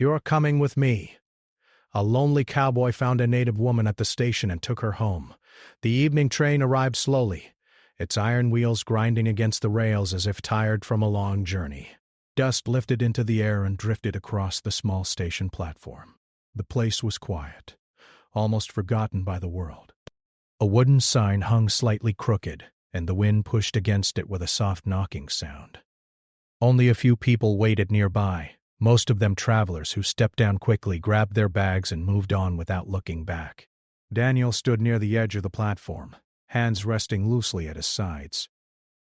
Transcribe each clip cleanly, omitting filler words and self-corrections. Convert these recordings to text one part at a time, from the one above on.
"You're coming with me." A lonely cowboy found a native woman at the station and took her home. The evening train arrived slowly, its iron wheels grinding against the rails as if tired from a long journey. Dust lifted into the air and drifted across the small station platform. The place was quiet, almost forgotten by the world. A wooden sign hung slightly crooked, and the wind pushed against it with a soft knocking sound. Only a few people waited nearby, most of them travelers who stepped down quickly, grabbed their bags, and moved on without looking back. Daniel stood near the edge of the platform, hands resting loosely at his sides.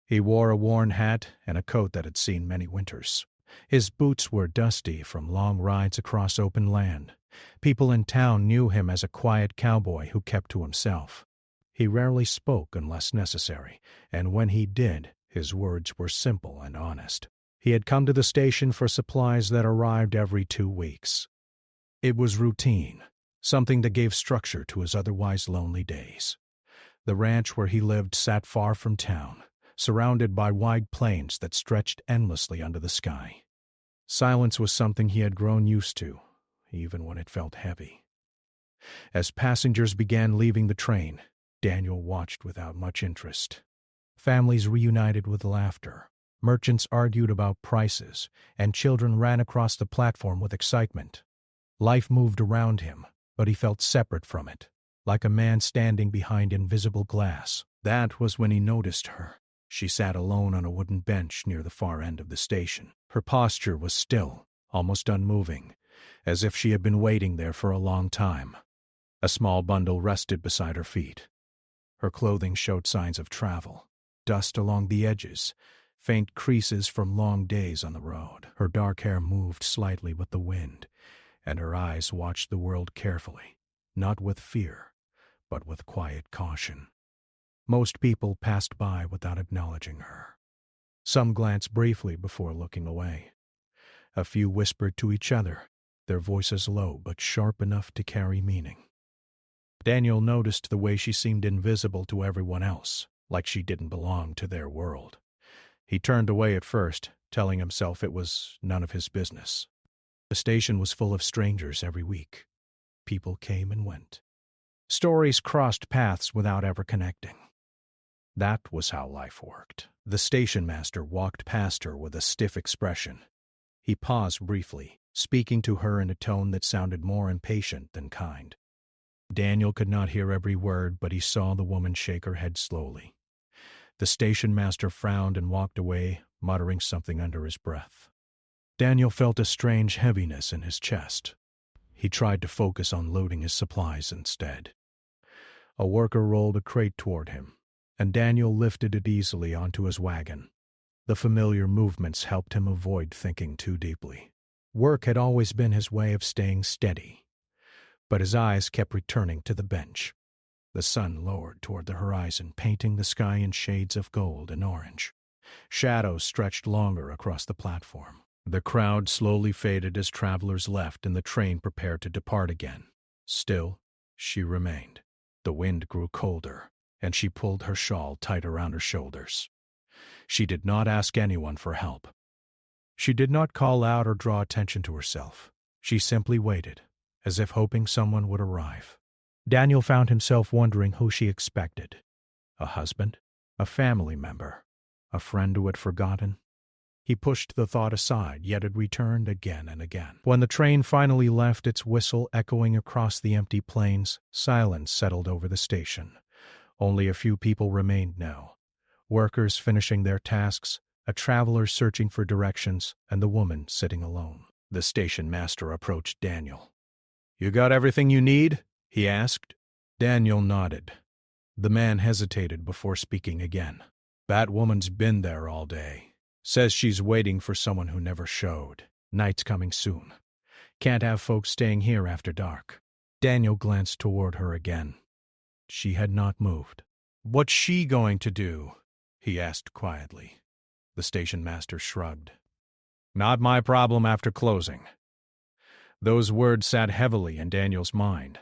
He wore a worn hat and a coat that had seen many winters. His boots were dusty from long rides across open land. People in town knew him as a quiet cowboy who kept to himself. He rarely spoke unless necessary, and when he did, his words were simple and honest. He had come to the station for supplies that arrived every 2 weeks. It was routine, something that gave structure to his otherwise lonely days. The ranch where he lived sat far from town, surrounded by wide plains that stretched endlessly under the sky. Silence was something he had grown used to, even when it felt heavy. As passengers began leaving the train, Daniel watched without much interest. Families reunited with laughter. Merchants argued about prices, and children ran across the platform with excitement. Life moved around him, but he felt separate from it, like a man standing behind invisible glass. That was when he noticed her. She sat alone on a wooden bench near the far end of the station. Her posture was still, almost unmoving, as if she had been waiting there for a long time. A small bundle rested beside her feet. Her clothing showed signs of travel, dust along the edges, faint creases from long days on the road. Her dark hair moved slightly with the wind, and her eyes watched the world carefully, not with fear, but with quiet caution. Most people passed by without acknowledging her. Some glanced briefly before looking away. A few whispered to each other, their voices low but sharp enough to carry meaning. Daniel noticed the way she seemed invisible to everyone else, like she didn't belong to their world. He turned away at first, telling himself it was none of his business. The station was full of strangers every week. People came and went. Stories crossed paths without ever connecting. That was how life worked. The station master walked past her with a stiff expression. He paused briefly, speaking to her in a tone that sounded more impatient than kind. Daniel could not hear every word, but he saw the woman shake her head slowly. The station master frowned and walked away, muttering something under his breath. Daniel felt a strange heaviness in his chest. He tried to focus on loading his supplies instead. A worker rolled a crate toward him, and Daniel lifted it easily onto his wagon. The familiar movements helped him avoid thinking too deeply. Work had always been his way of staying steady, but his eyes kept returning to the bench. The sun lowered toward the horizon, painting the sky in shades of gold and orange. Shadows stretched longer across the platform. The crowd slowly faded as travelers left and the train prepared to depart again. Still, she remained. The wind grew colder, and she pulled her shawl tight around her shoulders. She did not ask anyone for help. She did not call out or draw attention to herself. She simply waited, as if hoping someone would arrive. Daniel found himself wondering who she expected. A husband? A family member? A friend who had forgotten? He pushed the thought aside, yet it returned again and again. When the train finally left, its whistle echoing across the empty plains, silence settled over the station. Only a few people remained now. Workers finishing their tasks, a traveler searching for directions, and the woman sitting alone. The station master approached Daniel. "You got everything you need?" he asked. Daniel nodded. The man hesitated before speaking again. "That woman's been there all day. Says she's waiting for someone who never showed. Night's coming soon. Can't have folks staying here after dark." Daniel glanced toward her again. She had not moved. "What's she going to do?" he asked quietly. The station master shrugged. "Not my problem after closing." Those words sat heavily in Daniel's mind.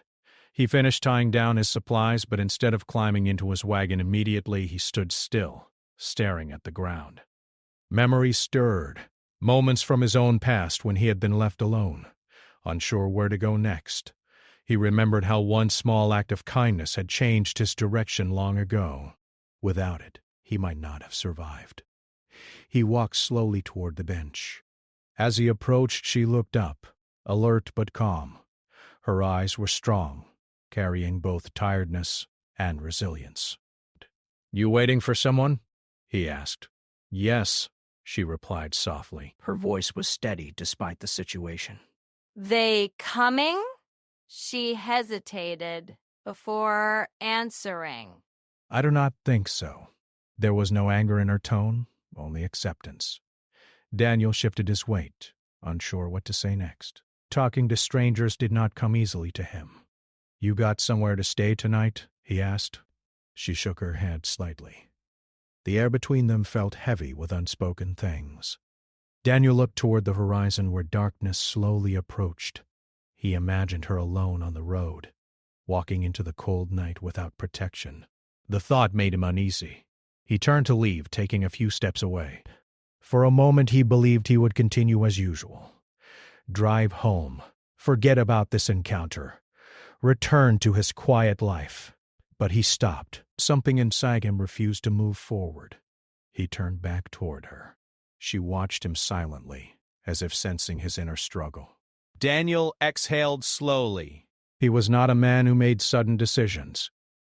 He finished tying down his supplies, but instead of climbing into his wagon immediately, he stood still, staring at the ground. Memories stirred, moments from his own past when he had been left alone, unsure where to go next. He remembered how one small act of kindness had changed his direction long ago. Without it, he might not have survived. He walked slowly toward the bench. As he approached, she looked up, alert but calm. Her eyes were strong, carrying both tiredness and resilience. "You waiting for someone?" he asked. "Yes," she replied softly. Her voice was steady despite the situation. "They coming?" She hesitated before answering. "I do not think so." There was no anger in her tone, only acceptance. Daniel shifted his weight, unsure what to say next. Talking to strangers did not come easily to him. "You got somewhere to stay tonight?" he asked. She shook her head slightly. The air between them felt heavy with unspoken things. Daniel looked toward the horizon where darkness slowly approached. He imagined her alone on the road, walking into the cold night without protection. The thought made him uneasy. He turned to leave, taking a few steps away. For a moment he believed he would continue as usual. Drive home, forget about this encounter, return to his quiet life. But he stopped. Something inside him refused to move forward. He turned back toward her. She watched him silently, as if sensing his inner struggle. Daniel exhaled slowly. He was not a man who made sudden decisions,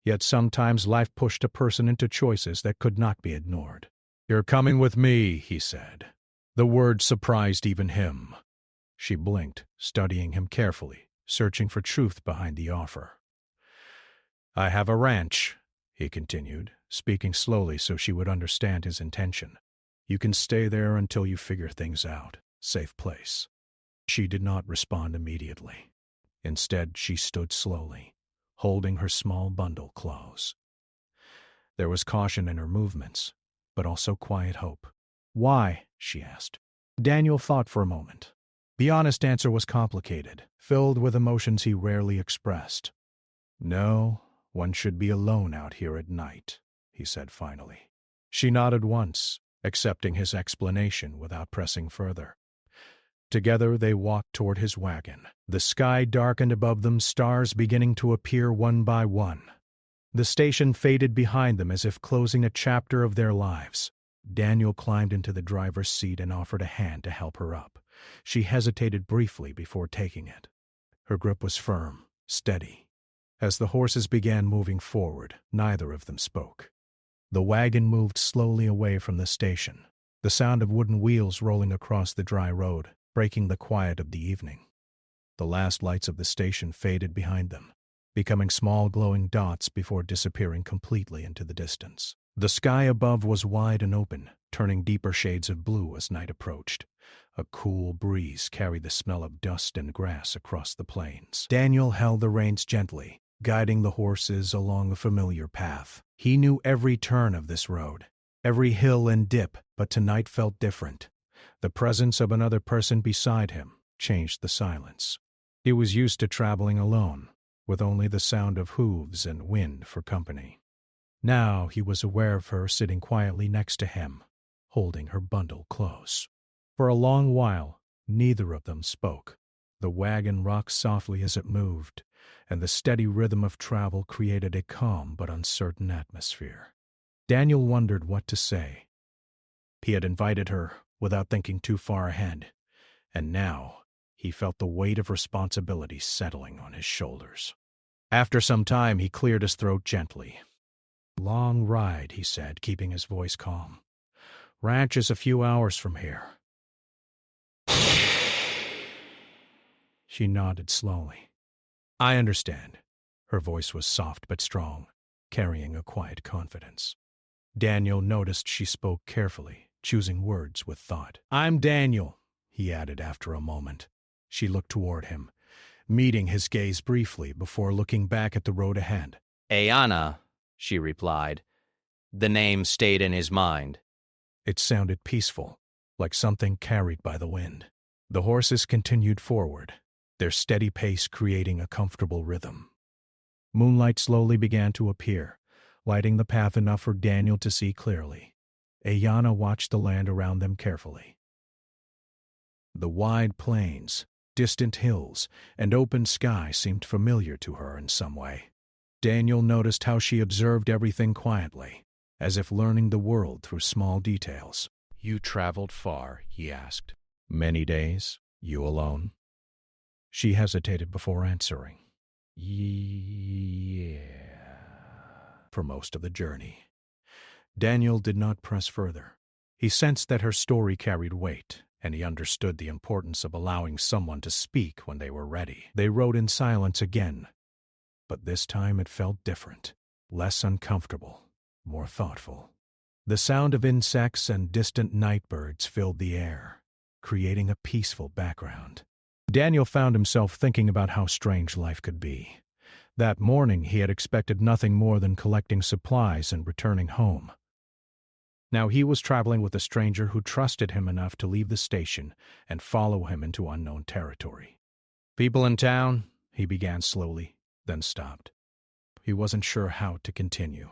yet sometimes life pushed a person into choices that could not be ignored. "You're coming with me," he said. The word surprised even him. She blinked, studying him carefully, searching for truth behind the offer. "I have a ranch," he continued, speaking slowly so she would understand his intention. "You can stay there until you figure things out. Safe place." She did not respond immediately. Instead, she stood slowly, holding her small bundle close. There was caution in her movements, but also quiet hope. "Why?" she asked. Daniel thought for a moment. The honest answer was complicated, filled with emotions he rarely expressed. "No, one should be alone out here at night," he said finally. She nodded once, accepting his explanation without pressing further. Together they walked toward his wagon. The sky darkened above them, stars beginning to appear one by one. The station faded behind them as if closing a chapter of their lives. Daniel climbed into the driver's seat and offered a hand to help her up. She hesitated briefly before taking it. Her grip was firm, steady. As the horses began moving forward, neither of them spoke. The wagon moved slowly away from the station, the sound of wooden wheels rolling across the dry road, breaking the quiet of the evening. The last lights of the station faded behind them, becoming small glowing dots before disappearing completely into the distance. The sky above was wide and open, turning deeper shades of blue as night approached. A cool breeze carried the smell of dust and grass across the plains. Daniel held the reins gently, guiding the horses along a familiar path. He knew every turn of this road, every hill and dip, but tonight felt different. The presence of another person beside him changed the silence. He was used to traveling alone, with only the sound of hooves and wind for company. Now he was aware of her sitting quietly next to him, holding her bundle close. For a long while, neither of them spoke. The wagon rocked softly as it moved, and the steady rhythm of travel created a calm but uncertain atmosphere. Daniel wondered what to say. He had invited her without thinking too far ahead, and now he felt the weight of responsibility settling on his shoulders. After some time, he cleared his throat gently. "Long ride," he said, keeping his voice calm. "Ranch is a few hours from here." She nodded slowly. "I understand." Her voice was soft but strong, carrying a quiet confidence. Daniel noticed she spoke carefully, choosing words with thought. "I'm Daniel," he added after a moment. She looked toward him, meeting his gaze briefly before looking back at the road ahead. "Ayana," she replied. The name stayed in his mind. It sounded peaceful, like something carried by the wind. The horses continued forward, their steady pace creating a comfortable rhythm. Moonlight slowly began to appear, lighting the path enough for Daniel to see clearly. Ayana watched the land around them carefully. The wide plains, Distant hills and open sky seemed familiar to her in some way. Daniel noticed how she observed everything quietly, as if learning the world through small details. "You traveled far?" he asked. "Many days? You alone?" She hesitated before answering. "Yeah," for most of the journey. Daniel did not press further. He sensed that her story carried weight, and he understood the importance of allowing someone to speak when they were ready. They rode in silence again, but this time it felt different, less uncomfortable, more thoughtful. The sound of insects and distant night birds filled the air, creating a peaceful background. Daniel found himself thinking about how strange life could be. That morning he had expected nothing more than collecting supplies and returning home. Now he was traveling with a stranger who trusted him enough to leave the station and follow him into unknown territory. "People in town?" he began slowly, then stopped. He wasn't sure how to continue.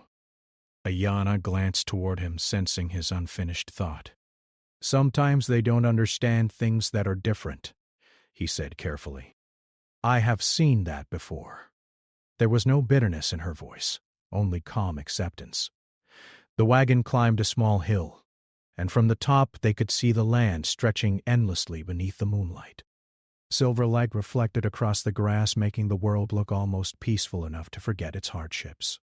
Ayana glanced toward him, sensing his unfinished thought. "Sometimes they don't understand things that are different," he said carefully. "I have seen that before." There was no bitterness in her voice, only calm acceptance. The wagon climbed a small hill, and from the top they could see the land stretching endlessly beneath the moonlight. Silver light reflected across the grass, making the world look almost peaceful enough to forget its hardships.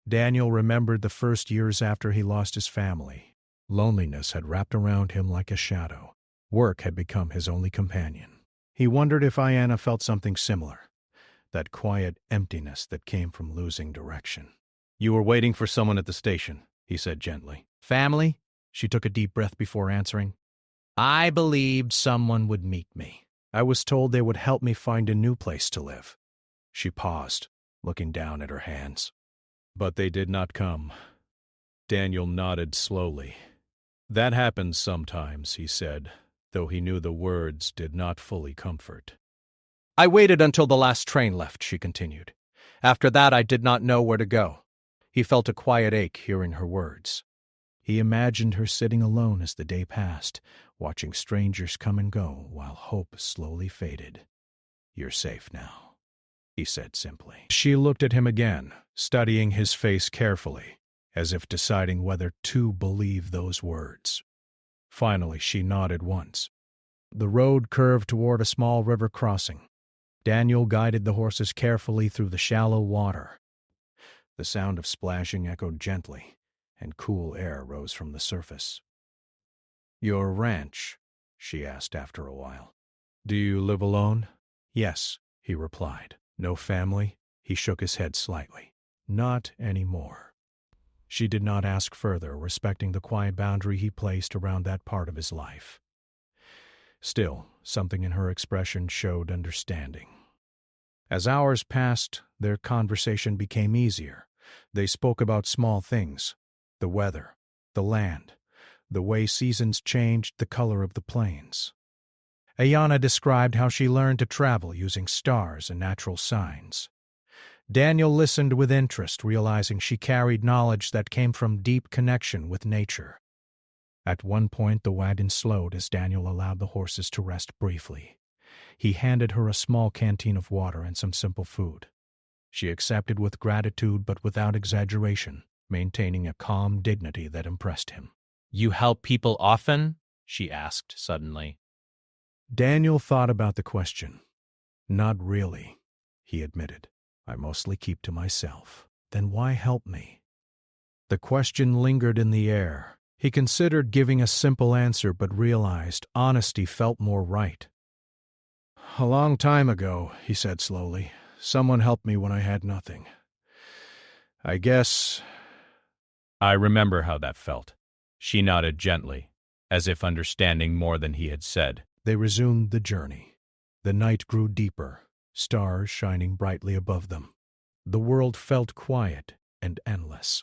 Daniel remembered the first years after he lost his family. Loneliness had wrapped around him like a shadow. Work had become his only companion. He wondered if Ayana felt something similar, that quiet emptiness that came from losing direction. "You were waiting for someone at the station," he said gently. "Family?" She took a deep breath before answering. "I believed someone would meet me. I was told they would help me find a new place to live." She paused, looking down at her hands. "But they did not come." Daniel nodded slowly. "That happens sometimes," he said, though he knew the words did not fully comfort. "I waited until the last train left," she continued. "After that I did not know where to go." He felt a quiet ache hearing her words. He imagined her sitting alone as the day passed, watching strangers come and go while hope slowly faded. "You're safe now," he said simply. She looked at him again, studying his face carefully, as if deciding whether to believe those words. Finally, she nodded once. The road curved toward a small river crossing. Daniel guided the horses carefully through the shallow water. The sound of splashing echoed gently, and cool air rose from the surface. "Your ranch?" she asked after a while. "Do you live alone?" "Yes," he replied. "No family?" He shook his head slightly. "Not anymore." She did not ask further, respecting the quiet boundary he placed around that part of his life. Still, something in her expression showed understanding. As hours passed, their conversation became easier. They spoke about small things: the weather, the land, the way seasons changed the color of the plains. Ayana described how she learned to travel using stars and natural signs. Daniel listened with interest, realizing she carried knowledge that came from deep connection with nature. At one point, the wagon slowed as Daniel allowed the horses to rest briefly. He handed her a small canteen of water and some simple food. She accepted with gratitude but without exaggeration, maintaining a calm dignity that impressed him. "You help people often?" she asked suddenly. Daniel thought about the question. "Not really," he admitted. "I mostly keep to myself." "Then why help me?" The question lingered in the air. He considered giving a simple answer but realized honesty felt more right. "A long time ago," he said slowly, "someone helped me when I had nothing. I guess—" "I remember how that felt." She nodded gently, as if understanding more than he had said. They resumed the journey. The night grew deeper, stars shining brightly above them. The world felt quiet and endless.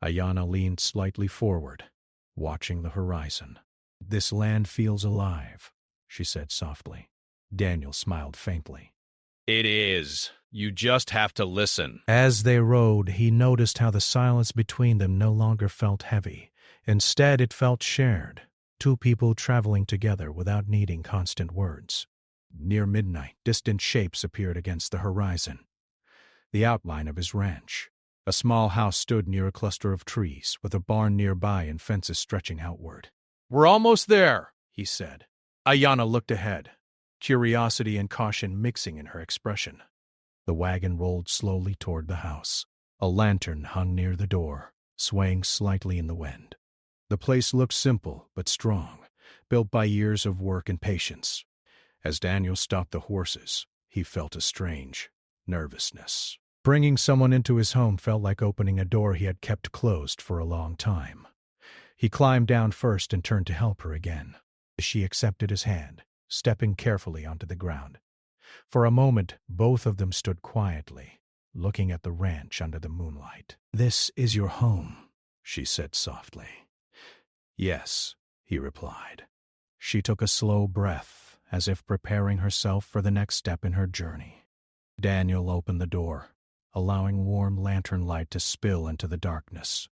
Ayana leaned slightly forward, watching the horizon. "This land feels alive," she said softly. Daniel smiled faintly. "It is. You just have to listen." As they rode, he noticed how the silence between them no longer felt heavy. Instead, it felt shared, two people traveling together without needing constant words. Near midnight, distant shapes appeared against the horizon. The outline of his ranch. A small house stood near a cluster of trees, with a barn nearby and fences stretching outward. "We're almost there," he said. Ayana looked ahead, curiosity and caution mixing in her expression. The wagon rolled slowly toward the house. A lantern hung near the door, swaying slightly in the wind. The place looked simple but strong, built by years of work and patience. As Daniel stopped the horses, he felt a strange nervousness. Bringing someone into his home felt like opening a door he had kept closed for a long time. He climbed down first and turned to help her again. She accepted his hand, stepping carefully onto the ground. For a moment, both of them stood quietly, looking at the ranch under the moonlight. "This is your home," she said softly. "Yes," he replied. She took a slow breath, as if preparing herself for the next step in her journey. Daniel opened the door, allowing warm lantern light to spill into the darkness.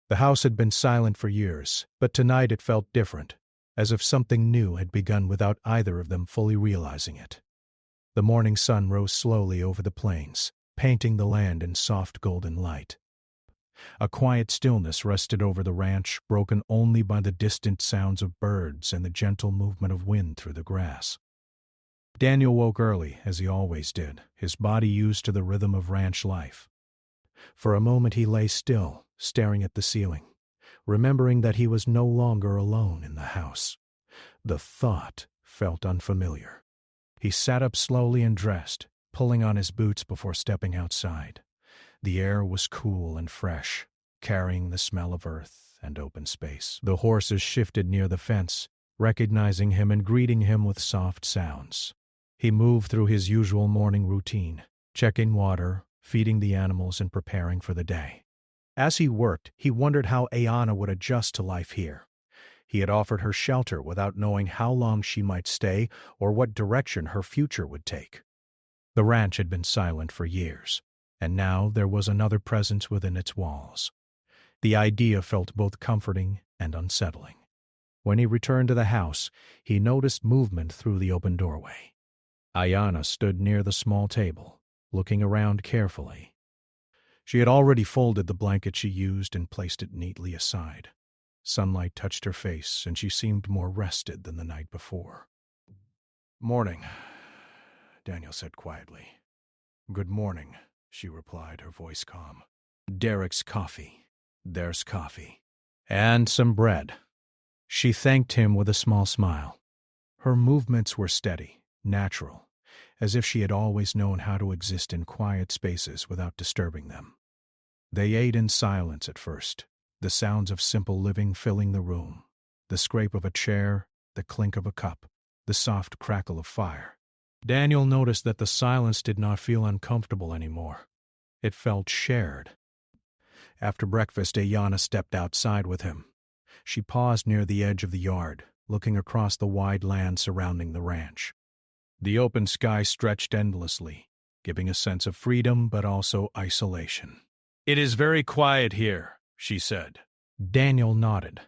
The house had been silent for years, but tonight it felt different, as if something new had begun without either of them fully realizing it. The morning sun rose slowly over the plains, painting the land in soft golden light. A quiet stillness rested over the ranch, broken only by the distant sounds of birds and the gentle movement of wind through the grass. Daniel woke early, as he always did, his body used to the rhythm of ranch life. For a moment he lay still, staring at the ceiling, remembering that he was no longer alone in the house. The thought felt unfamiliar. He sat up slowly and dressed, pulling on his boots before stepping outside. The air was cool and fresh, carrying the smell of earth and open space. The horses shifted near the fence, recognizing him and greeting him with soft sounds. He moved through his usual morning routine, checking water, feeding the animals, and preparing for the day. As he worked, he wondered how Ayana would adjust to life here. He had offered her shelter without knowing how long she might stay or what direction her future would take. The ranch had been silent for years, and now there was another presence within its walls. The idea felt both comforting and unsettling. When he returned to the house, he noticed movement through the open doorway. Ayana stood near the small table, looking around carefully. She had already folded the blanket she used and placed it neatly aside. Sunlight touched her face, and she seemed more rested than the night before. "Morning," Daniel said quietly. "Good morning," she replied, her voice calm. "Derek's coffee. There's coffee. And some bread." She thanked him with a small smile. Her movements were steady, natural, as if she had always known how to exist in quiet spaces without disturbing them. They ate in silence at first, the sounds of simple living filling the room, the scrape of a chair, the clink of a cup, the soft crackle of fire. Daniel noticed that the silence did not feel uncomfortable anymore. It felt shared. After breakfast, Ayana stepped outside with him. She paused near the edge of the yard, looking across the wide land surrounding the ranch. The open sky stretched endlessly, giving a sense of freedom but also isolation. "It is very quiet here," she said. Daniel nodded.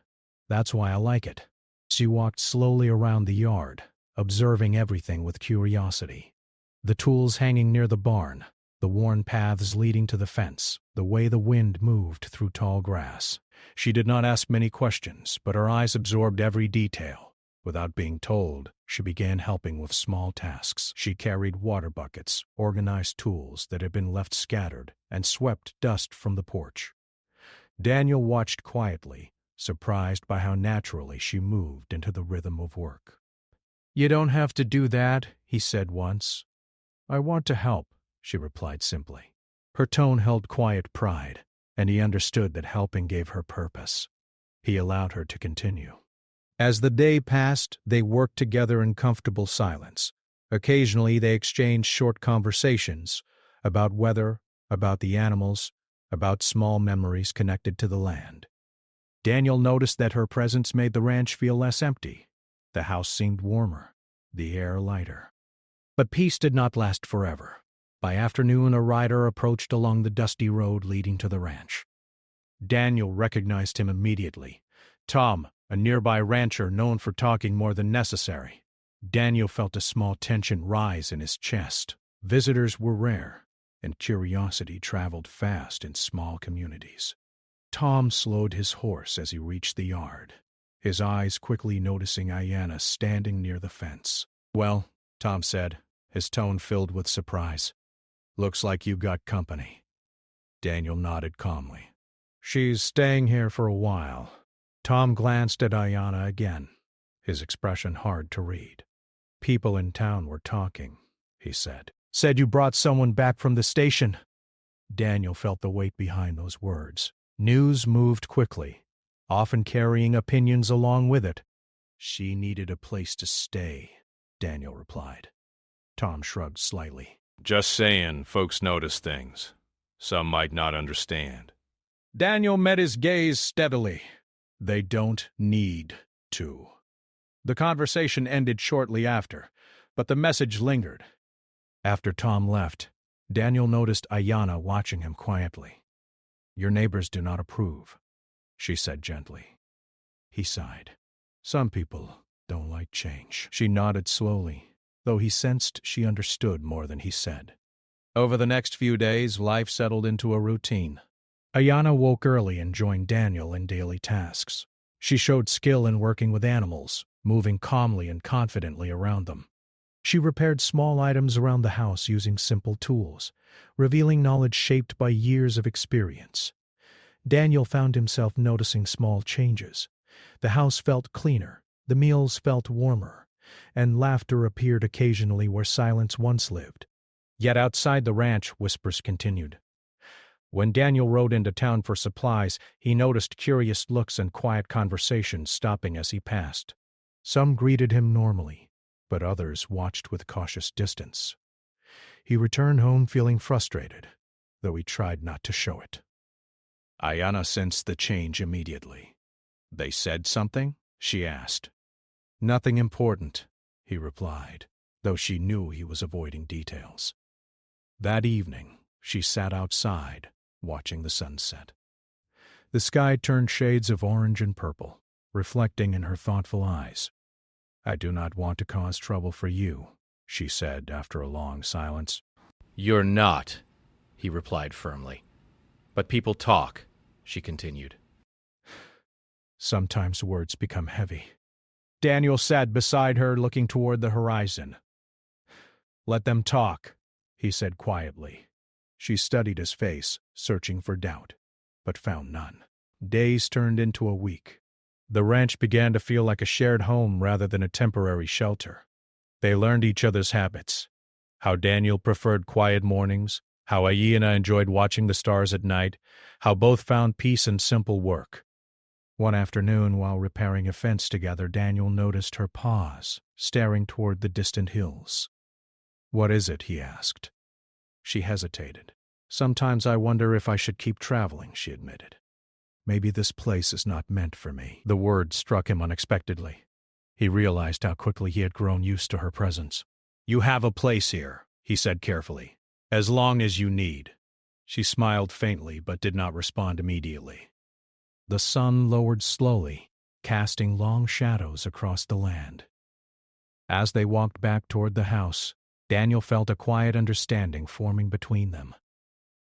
"That's why I like it." She walked slowly around the yard, observing everything with curiosity. The tools hanging near the barn, the worn paths leading to the fence, the way the wind moved through tall grass. She did not ask many questions, but her eyes absorbed every detail. Without being told, she began helping with small tasks. She carried water buckets, organized tools that had been left scattered, and swept dust from the porch. Daniel watched quietly, surprised by how naturally she moved into the rhythm of work. "You don't have to do that," he said once. "I want to help," she replied simply. Her tone held quiet pride, and he understood that helping gave her purpose. He allowed her to continue. As the day passed, they worked together in comfortable silence. Occasionally they exchanged short conversations about weather, about the animals, about small memories connected to the land. Daniel noticed that her presence made the ranch feel less empty. The house seemed warmer, the air lighter. But peace did not last forever. By afternoon, a rider approached along the dusty road leading to the ranch. Daniel recognized him immediately. Tom, a nearby rancher known for talking more than necessary. Daniel felt a small tension rise in his chest. Visitors were rare, and curiosity traveled fast in small communities. Tom slowed his horse as he reached the yard, his eyes quickly noticing Ayanna standing near the fence. "Well," Tom said, his tone filled with surprise, "looks like you got company." Daniel nodded calmly. "She's staying here for a while." Tom glanced at Ayanna again, his expression hard to read. "People in town were talking," he said. "Said you brought someone back from the station." Daniel felt the weight behind those words. News moved quickly, often carrying opinions along with it. "She needed a place to stay," Daniel replied. Tom shrugged slightly. "Just saying, folks notice things. Some might not understand." Daniel met his gaze steadily. "They don't need to." The conversation ended shortly after, but the message lingered. After Tom left, Daniel noticed Ayanna watching him quietly. "Your neighbors do not approve," she said gently. He sighed. "Some people don't like change." She nodded slowly, though he sensed she understood more than he said. Over the next few days, life settled into a routine. Ayanna woke early and joined Daniel in daily tasks. She showed skill in working with animals, moving calmly and confidently around them. She repaired small items around the house using simple tools, revealing knowledge shaped by years of experience. Daniel found himself noticing small changes. The house felt cleaner, the meals felt warmer, and laughter appeared occasionally where silence once lived. Yet outside the ranch, whispers continued. When Daniel rode into town for supplies, he noticed curious looks and quiet conversations stopping as he passed. Some greeted him normally, but others watched with cautious distance. He returned home feeling frustrated, though he tried not to show it. Ayanna sensed the change immediately. "They said something?" she asked. "Nothing important," he replied, though she knew he was avoiding details. That evening, she sat outside, watching the sunset. The sky turned shades of orange and purple, reflecting in her thoughtful eyes. "I do not want to cause trouble for you," she said after a long silence. "You're not," he replied firmly. "But people talk," she continued. Sometimes words become heavy. Daniel sat beside her, looking toward the horizon. "Let them talk," he said quietly. She studied his face, searching for doubt, but found none. Days turned into a week. The ranch began to feel like a shared home rather than a temporary shelter. They learned each other's habits, how Daniel preferred quiet mornings, how Ayanna enjoyed watching the stars at night, how both found peace in simple work. One afternoon, while repairing a fence together, Daniel noticed her pause, staring toward the distant hills. "What is it?" he asked. She hesitated. "Sometimes I wonder if I should keep traveling," she admitted. "Maybe this place is not meant for me." The word struck him unexpectedly. He realized how quickly he had grown used to her presence. "You have a place here," he said carefully, "as long as you need." She smiled faintly but did not respond immediately. The sun lowered slowly, casting long shadows across the land. As they walked back toward the house, Daniel felt a quiet understanding forming between them.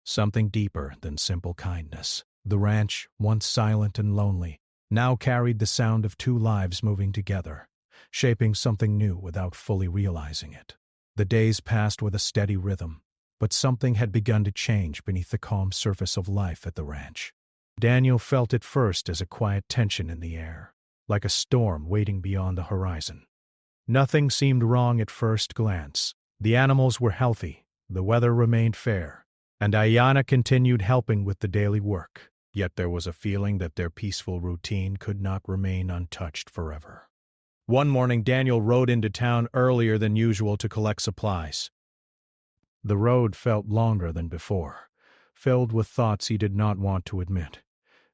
Something deeper than simple kindness. The ranch, once silent and lonely, now carried the sound of two lives moving together, shaping something new without fully realizing it. The days passed with a steady rhythm, but something had begun to change beneath the calm surface of life at the ranch. Daniel felt it first as a quiet tension in the air, like a storm waiting beyond the horizon. Nothing seemed wrong at first glance. The animals were healthy, the weather remained fair, and Ayanna continued helping with the daily work. Yet there was a feeling that their peaceful routine could not remain untouched forever. One morning, Daniel rode into town earlier than usual to collect supplies. The road felt longer than before, filled with thoughts he did not want to admit.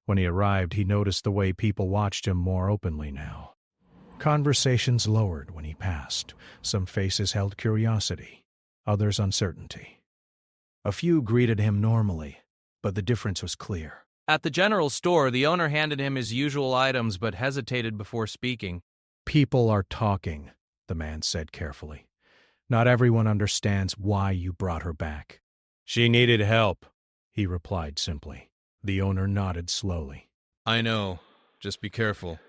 When he arrived, he noticed the way people watched him more openly now. Conversations lowered when he passed. Some faces held curiosity, others uncertainty. A few greeted him normally, but the difference was clear. At the general store, the owner handed him his usual items but hesitated before speaking. "People are talking," the man said carefully. Not everyone understands why you brought her back. She needed help. He replied simply. The owner nodded slowly. I know. Just be careful.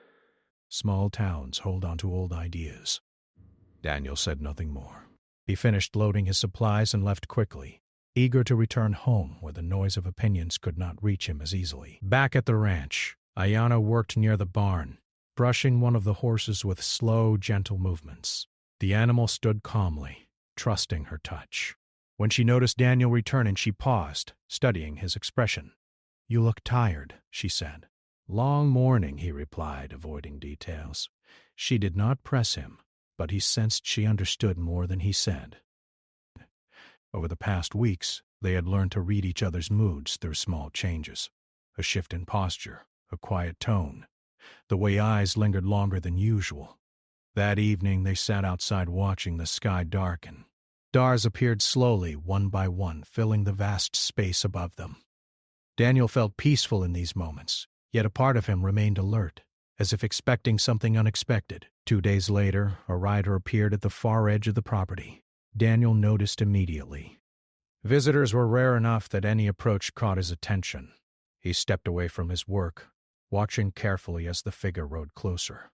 Small towns hold on to old ideas. Daniel said nothing more. He finished loading his supplies and left quickly, eager to return home where the noise of opinions could not reach him as easily. Back at the ranch, Ayanna worked near the barn, brushing one of the horses with slow, gentle movements. The animal stood calmly, trusting her touch. When she noticed Daniel returning, she paused, studying his expression. "You look tired," she said. "Long morning," he replied, avoiding details. She did not press him, but he sensed she understood more than he said. Over the past weeks, they had learned to read each other's moods through small changes. A shift in posture, a quiet tone, the way eyes lingered longer than usual. That evening they sat outside watching the sky darken. Stars appeared slowly, one by one, filling the vast space above them. Daniel felt peaceful in these moments, yet a part of him remained alert, as if expecting something unexpected. 2 days later, a rider appeared at the far edge of the property. Daniel noticed immediately. Visitors were rare enough that any approach caught his attention. He stepped away from his work, watching carefully as the figure rode closer.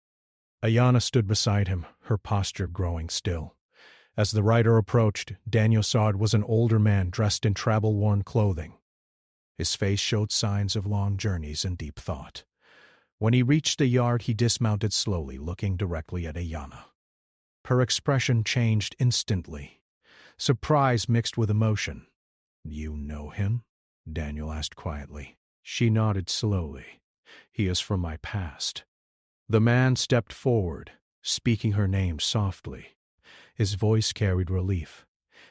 Ayanna stood beside him, her posture growing still. As the rider approached, Daniel saw it was an older man dressed in travel-worn clothing. His face showed signs of long journeys and deep thought. When he reached the yard, he dismounted slowly, looking directly at Ayanna. Her expression changed instantly, surprise mixed with emotion. "You know him?" Daniel asked quietly. She nodded slowly. "He is from my past." The man stepped forward, speaking her name softly. His voice carried relief,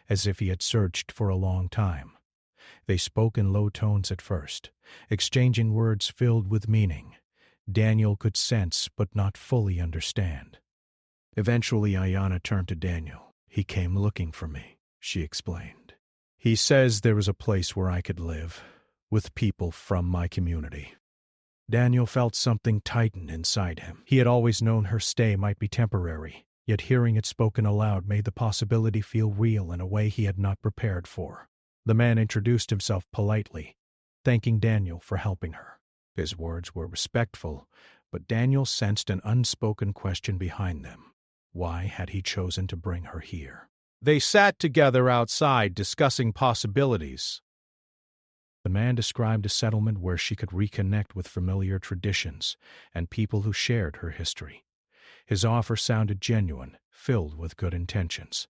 as if he had searched for a long time. They spoke in low tones at first, exchanging words filled with meaning. Daniel could sense but not fully understand. Eventually, Ayanna turned to Daniel. "He came looking for me," she explained. "He says there is a place where I could live, with people from my community." Daniel felt something tighten inside him. He had always known her stay might be temporary, yet hearing it spoken aloud made the possibility feel real in a way he had not prepared for. The man introduced himself politely, thanking Daniel for helping her. His words were respectful, but Daniel sensed an unspoken question behind them. Why had he chosen to bring her here? They sat together outside, discussing possibilities. The man described a settlement where she could reconnect with familiar traditions and people who shared her history. His offer sounded genuine, filled with good intentions.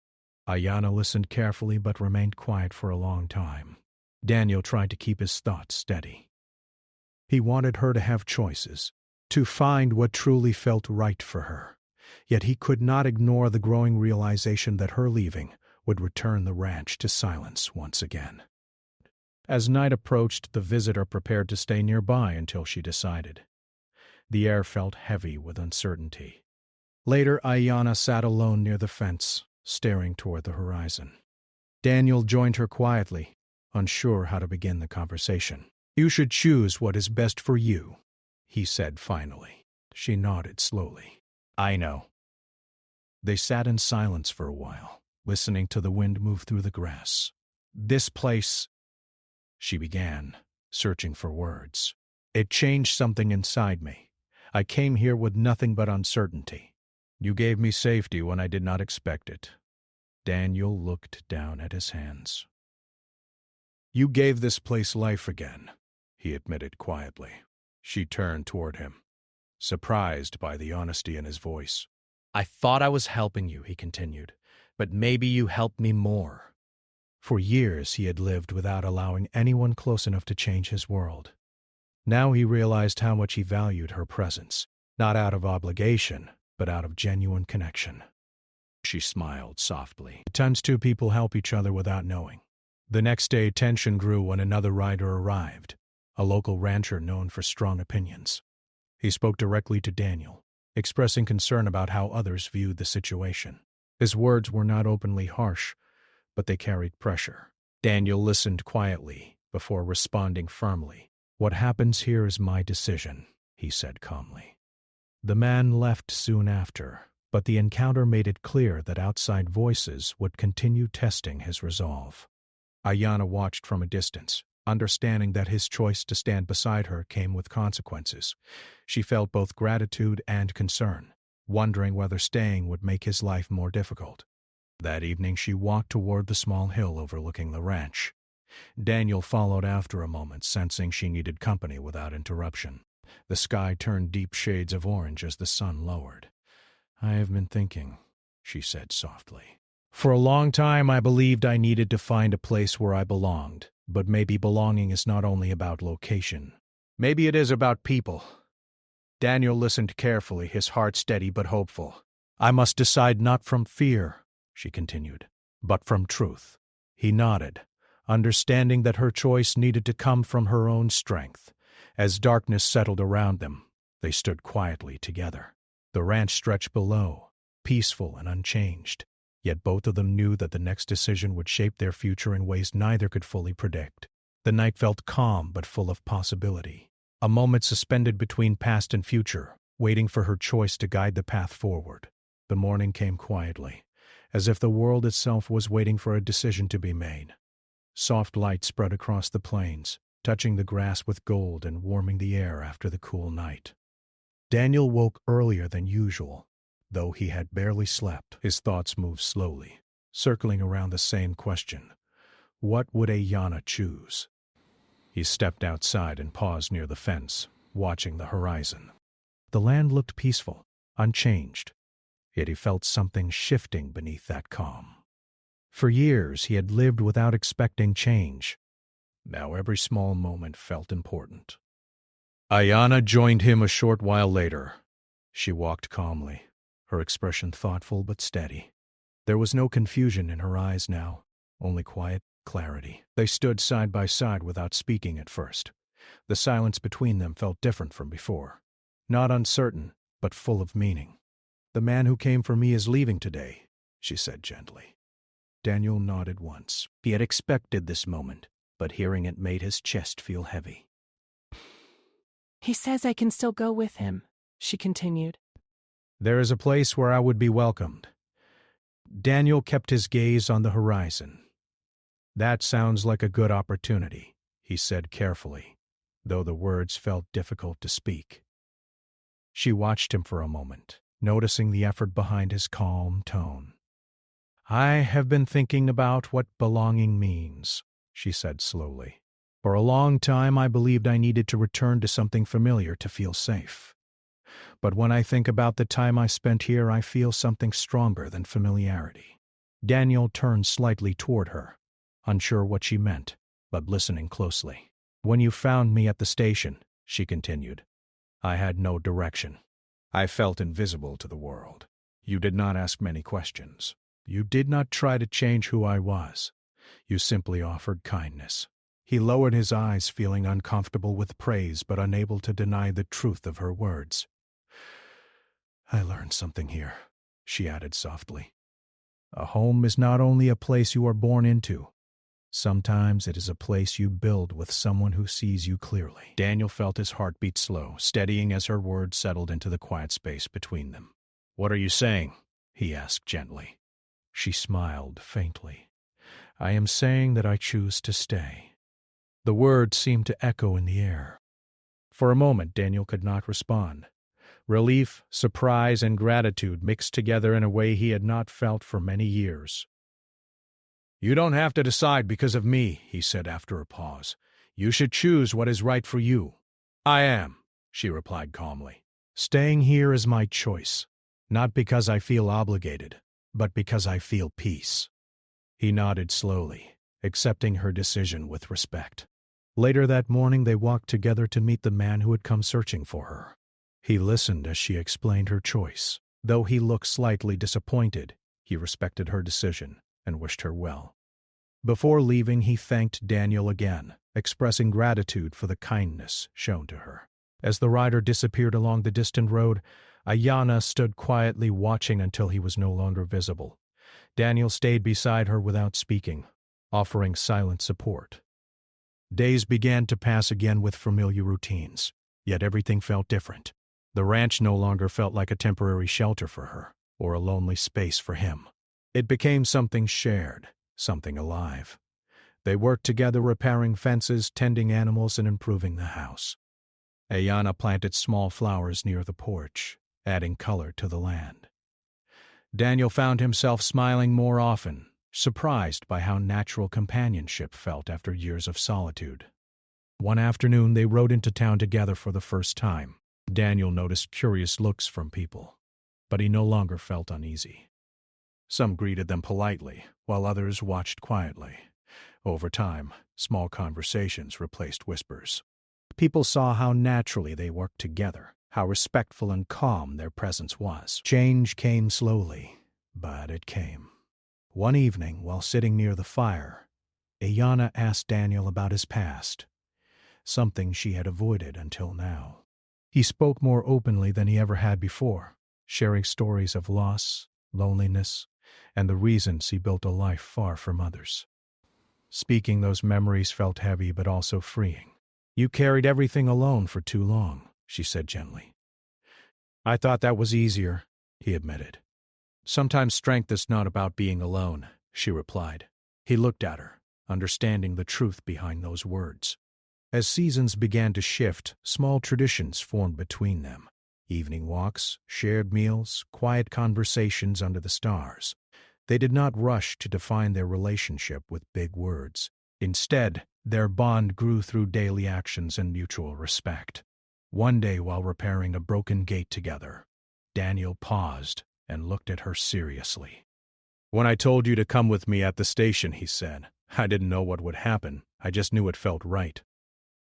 Ayanna listened carefully but remained quiet for a long time. Daniel tried to keep his thoughts steady. He wanted her to have choices, to find what truly felt right for her. Yet he could not ignore the growing realization that her leaving would return the ranch to silence once again. As night approached, the visitor prepared to stay nearby until she decided. The air felt heavy with uncertainty. Later, Ayanna sat alone near the fence, staring toward the horizon. Daniel joined her quietly, unsure how to begin the conversation. "You should choose what is best for you," he said finally. She nodded slowly. "I know." They sat in silence for a while, listening to the wind move through the grass. "This place," she began, searching for words. "It changed something inside me. I came here with nothing but uncertainty. You gave me safety when I did not expect it." Daniel looked down at his hands. "You gave this place life again," he admitted quietly. She turned toward him, surprised by the honesty in his voice. "I thought I was helping you," he continued, "but maybe you helped me more." For years he had lived without allowing anyone close enough to change his world. Now he realized how much he valued her presence, not out of obligation, but out of genuine connection. She smiled softly. At times two people help each other without knowing. The next day tension grew when another rider arrived, a local rancher known for strong opinions. He spoke directly to Daniel, expressing concern about how others viewed the situation. His words were not openly harsh, but they carried pressure. Daniel listened quietly before responding firmly. "What happens here is my decision," he said calmly. The man left soon after, but the encounter made it clear that outside voices would continue testing his resolve. Ayana watched from a distance, understanding that his choice to stand beside her came with consequences. She felt both gratitude and concern, wondering whether staying would make his life more difficult. That evening she walked toward the small hill overlooking the ranch. Daniel followed after a moment, sensing she needed company without interruption. The sky turned deep shades of orange as the sun lowered. "I have been thinking," she said softly. "For a long time I believed I needed to find a place where I belonged, but maybe belonging is not only about location. Maybe it is about people." Daniel listened carefully, his heart steady but hopeful. "I must decide not from fear," she continued, "but from truth." He nodded, understanding that her choice needed to come from her own strength. As darkness settled around them, they stood quietly together. The ranch stretched below, peaceful and unchanged, yet both of them knew that the next decision would shape their future in ways neither could fully predict. The night felt calm but full of possibility, a moment suspended between past and future, waiting for her choice to guide the path forward. The morning came quietly, as if the world itself was waiting for a decision to be made. Soft light spread across the plains, touching the grass with gold and warming the air after the cool night. Daniel woke earlier than usual. Though he had barely slept, his thoughts moved slowly, circling around the same question. What would Ayana choose? He stepped outside and paused near the fence, watching the horizon. The land looked peaceful, unchanged, yet he felt something shifting beneath that calm. For years he had lived without expecting change. Now every small moment felt important. Ayana joined him a short while later. She walked calmly, her expression thoughtful but steady. There was no confusion in her eyes now, only quiet clarity. They stood side by side without speaking at first. The silence between them felt different from before. Not uncertain, but full of meaning. "The man who came for me is leaving today," she said gently. Daniel nodded once. He had expected this moment, but hearing it made his chest feel heavy. "He says I can still go with him," she continued. "There is a place where I would be welcomed." Daniel kept his gaze on the horizon. "That sounds like a good opportunity," he said carefully, though the words felt difficult to speak. She watched him for a moment, noticing the effort behind his calm tone. "I have been thinking about what belonging means," she said slowly. "For a long time I believed I needed to return to something familiar to feel safe. But when I think about the time I spent here, I feel something stronger than familiarity." Daniel turned slightly toward her, unsure what she meant, but listening closely. "When you found me at the station," she continued, "I had no direction. I felt invisible to the world. You did not ask many questions. You did not try to change who I was. You simply offered kindness." He lowered his eyes, feeling uncomfortable with praise but unable to deny the truth of her words. "I learned something here," she added softly. "A home is not only a place you are born into. Sometimes it is a place you build with someone who sees you clearly." Daniel felt his heart beat slow, steadying as her words settled into the quiet space between them. "What are you saying?" he asked gently. She smiled faintly. "I am saying that I choose to stay." The words seemed to echo in the air. For a moment Daniel could not respond. Relief, surprise, and gratitude mixed together in a way he had not felt for many years. "You don't have to decide because of me," he said after a pause. "You should choose what is right for you." "I am," she replied calmly. "Staying here is my choice, not because I feel obligated, but because I feel peace." He nodded slowly, accepting her decision with respect. Later that morning they walked together to meet the man who had come searching for her. He listened as she explained her choice. Though he looked slightly disappointed, he respected her decision and wished her well. Before leaving, he thanked Daniel again, expressing gratitude for the kindness shown to her. As the rider disappeared along the distant road, Ayana stood quietly watching until he was no longer visible. Daniel stayed beside her without speaking, offering silent support. Days began to pass again with familiar routines, yet everything felt different. The ranch no longer felt like a temporary shelter for her. or a lonely space for him. It became something shared, something alive. They worked together repairing fences, tending animals, and improving the house. Ayana planted small flowers near the porch, adding color to the land. Daniel found himself smiling more often, surprised by how natural companionship felt after years of solitude. One afternoon, they rode into town together for the first time. Daniel noticed curious looks from people, but he no longer felt uneasy. Some greeted them politely, while others watched quietly. Over time, small conversations replaced whispers. People saw how naturally they worked together, how respectful and calm their presence was. Change came slowly, but it came. One evening, while sitting near the fire, Ayana asked Daniel about his past, something she had avoided until now. He spoke more openly than he ever had before, sharing stories of loss, loneliness, and the reasons he built a life far from others. Speaking those memories felt heavy but also freeing. "You carried everything alone for too long," she said gently. "I thought that was easier," he admitted. "Sometimes strength is not about being alone," she replied. He looked at her, understanding the truth behind those words. As seasons began to shift, small traditions formed between them. Evening walks, shared meals, quiet conversations under the stars. They did not rush to define their relationship with big words. Instead, their bond grew through daily actions and mutual respect. One day, while repairing a broken gate together, Daniel paused and looked at her seriously. "When I told you to come with me at the station," he said, "I didn't know what would happen. I just knew it felt right."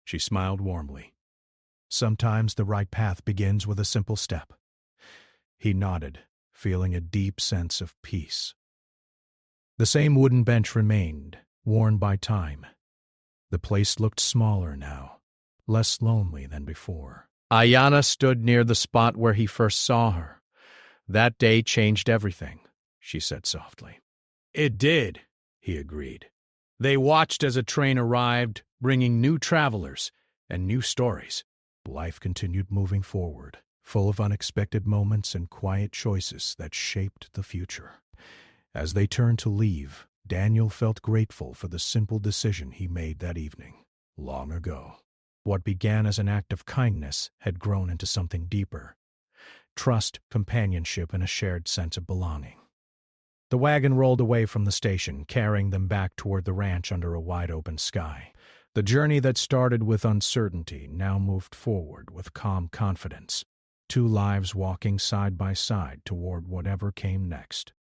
She smiled warmly. "Sometimes the right path begins with a simple step." He nodded, feeling a deep sense of peace. The same wooden bench remained, worn by time. The place looked smaller now, less lonely than before. Ayana stood near the spot where he first saw her. "That day changed everything," she said softly. "It did," he agreed. They watched as a train arrived, bringing new travelers and new stories. Life continued moving forward, full of unexpected moments and quiet choices that shaped the future. As they turned to leave, Daniel felt grateful for the simple decision he made that evening, long ago. What began as an act of kindness had grown into something deeper: trust, companionship, and a shared sense of belonging. The wagon rolled away from the station, carrying them back toward the ranch under a wide-open sky. The journey that started with uncertainty now moved forward with calm confidence, two lives walking side by side toward whatever came next.